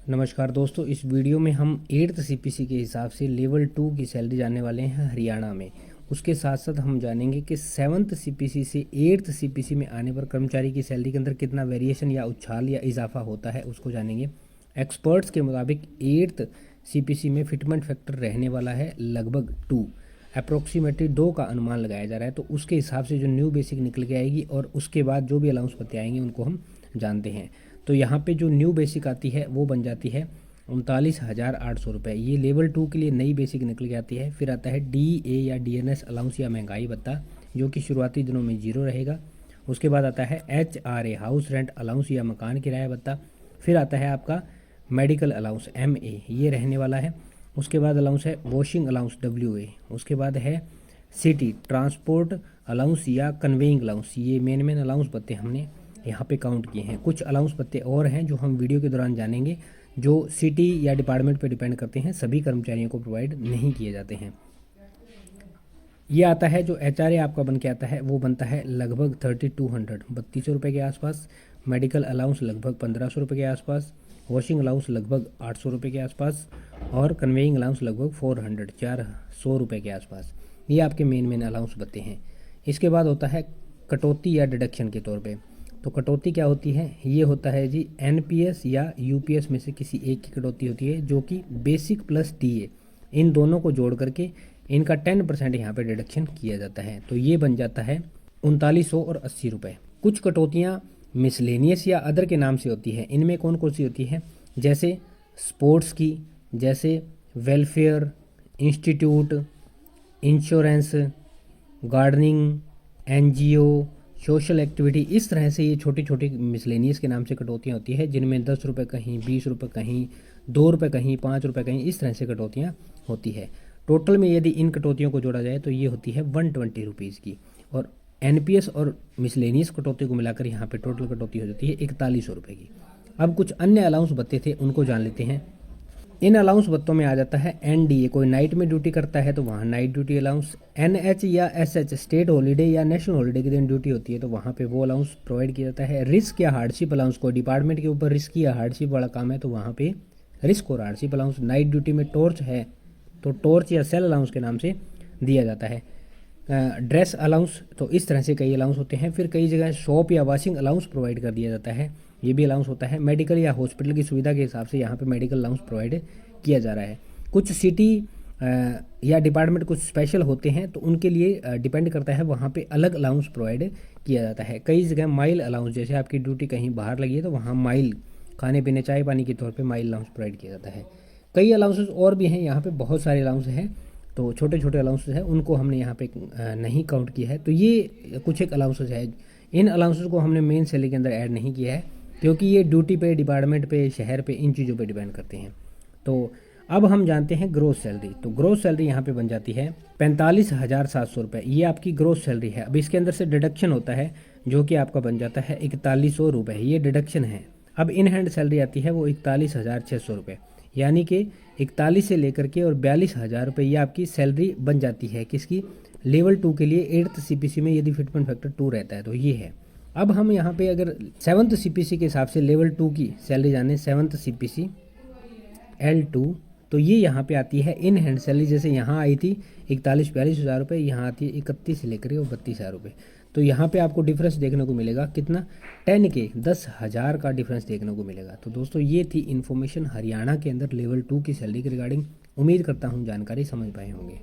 नमस्कार दोस्तों, इस वीडियो में हम 8th सीपीसी के हिसाब से लेवल 2 की सैलरी जानने वाले हैं हरियाणा में। उसके साथ साथ हम जानेंगे कि 7th सीपीसी से 8th सीपीसी में आने पर कर्मचारी की सैलरी के अंदर कितना वेरिएशन या उछाल या इजाफा होता है, उसको जानेंगे। एक्सपर्ट्स के मुताबिक 8th सीपीसी में फिटमेंट फैक्टर रहने वाला है लगभग 2, अप्रोक्सीमेटली 2 का अनुमान लगाया जा रहा है। तो उसके हिसाब से जो न्यू बेसिक निकल के आएगी और उसके बाद जो भी अलाउंस पत्ते आएंगे उनको हम जानते हैं। तो यहाँ पे जो न्यू बेसिक आती है वो बन जाती है 39,800 रुपये। ये लेवल 2 के लिए नई बेसिक निकल के आती है। फिर आता है DA या DNS अलाउंस या महंगाई भत्ता, जो कि शुरुआती दिनों में 0 रहेगा। उसके बाद आता है HRA हाउस रेंट अलाउंस या मकान किराया भत्ता। फिर आता है आपका मेडिकल अलाउंस MA, ये रहने वाला है। उसके बाद अलाउंस है वॉशिंग अलाउंस WA। उसके बाद है सिटी ट्रांसपोर्ट अलाउंस या कन्वेइंग अलाउंस। ये मेन अलाउंस भत्ते हमने यहाँ पे काउंट किए हैं। कुछ अलाउंस पत्ते और हैं जो हम वीडियो के दौरान जानेंगे, जो सिटी या डिपार्टमेंट पे डिपेंड करते हैं, सभी कर्मचारियों को प्रोवाइड नहीं किए जाते हैं। ये आता है जो HRA आपका बन के आता है वो बनता है लगभग 3200 रुपये के आसपास। मेडिकल अलाउंस लगभग 1500 रुपये के आसपास। वॉशिंग अलाउंस लगभग 800 रुपये के आसपास। और कन्वेइंग अलाउंस लगभग 400 रुपये के आसपास। ये आपके मेन अलाउंस बनते हैं। इसके बाद होता है कटौती या डिडक्शन के तौर पे। तो कटौती क्या होती है? ये होता है जी NPS या UPS में से किसी एक की कटौती होती है, जो कि बेसिक प्लस DA इन दोनों को जोड़ करके इनका 10% यहाँ पे डिडक्शन किया जाता है। तो ये बन जाता है 3980 और 80 रुपये। कुछ कटौतियाँ मिसलेनियस या अदर के नाम से होती है। इनमें कौन कौन सी होती है? जैसे स्पोर्ट्स की, जैसे welfare, institute, insurance, gardening, NGO, social activity. इस तरह से ये छोटी छोटी मिसलेनियस के नाम से कटौतियाँ होती है, जिनमें 10 रुपये कहीं, 20 रुपये कहीं, 2 रुपये कहीं, 5 रुपये कहीं, इस तरह से कटौतियाँ होती है। टोटल में यदि इन कटौतियों को जोड़ा जाए तो ये होती है 120 रुपीज़ की। और NPS और मिसलेनियस कटौती को मिलाकर यहाँ पे टोटल कटौती हो जाती है 4100 रुपये की। अब कुछ अन्य अलाउंस भत्ते थे, उनको जान लेते हैं। इन अलाउंस भत्तों में आ जाता है NDA, कोई नाइट में ड्यूटी करता है तो वहाँ नाइट ड्यूटी अलाउंस। NH या SH स्टेट हॉलीडे या नेशनल हॉलीडे के दिन ड्यूटी होती है तो वहाँ पे वो अलाउंस प्रोवाइड किया जाता है। रिस्क या हार्डशिप अलाउंस, को डिपार्टमेंट के ऊपर रिस्क या हार्डशिप वाला काम है तो वहाँ पे रिस्क और हार्डशिप अलाउंस। नाइट ड्यूटी में टॉर्च है तो टॉर्च या सेल अलाउंस के नाम से दिया जाता है। ड्रेस अलाउंस, तो इस तरह से कई अलाउंस होते हैं। फिर कई जगह शॉप या वॉशिंग अलाउंस प्रोवाइड कर दिया जाता है, ये भी अलाउंस होता है। मेडिकल या हॉस्पिटल की सुविधा के हिसाब से यहाँ पे मेडिकल अलाउंस प्रोवाइड किया जा रहा है। कुछ सिटी या डिपार्टमेंट कुछ स्पेशल होते हैं तो उनके लिए डिपेंड करता है, वहाँ पे अलग अलाउंस प्रोवाइड किया जाता है। कई जगह माइल अलाउंस, जैसे आपकी ड्यूटी कहीं बाहर लगी है तो वहाँ माइल, खाने पीने चाय पानी के तौर पे माइल अलाउंस प्रोवाइड किया जाता है। कई अलाउंसेस और भी हैं, यहाँ पे बहुत सारे अलाउंस हैं, तो छोटे छोटे अलाउंसेस हैं उनको हमने यहाँ पे नहीं काउंट किया है। तो ये कुछ एक अलाउंसेस है। इन अलाउंसेस को हमने मेन सैलरी के अंदर ऐड नहीं किया है, क्योंकि ये ड्यूटी पे, डिपार्टमेंट पे, शहर पे, इन चीज़ों पे डिपेंड करते हैं। तो अब हम जानते हैं ग्रोस सैलरी। तो ग्रोस सैलरी यहाँ पे बन जाती है 45,700 रुपये। ये आपकी ग्रोस सैलरी है। अब इसके अंदर से डिडक्शन होता है जो कि आपका बन जाता है 4100 रुपये, ये डिडक्शन है। अब इन हैंड सैलरी आती है वो 41,600 रुपये, यानी कि 41 से लेकर के और 42,000 रुपये ये आपकी सैलरी बन जाती है। किसकी? लेवल 2 के लिए 8th CPC में यदि फिटमेंट फैक्टर 2 रहता है तो ये है। अब हम यहाँ पे अगर 7th CPC के हिसाब से लेवल 2 की सैलरी जाने, 7th CPC L2, तो ये यहाँ पे आती है इन हैंड सैलरी। जैसे यहाँ आई थी 41-42 हज़ार रुपये, यहाँ आती है 31 से लेकर और 32,000 रुपये। तो यहाँ पे आपको डिफरेंस देखने को मिलेगा कितना? 10,000 का डिफरेंस देखने को मिलेगा। तो दोस्तों ये थी इन्फॉर्मेशन हरियाणा के अंदर लेवल 2 की सैलरी के रिगार्डिंग। उम्मीद करता हूँ जानकारी समझ पाए होंगे।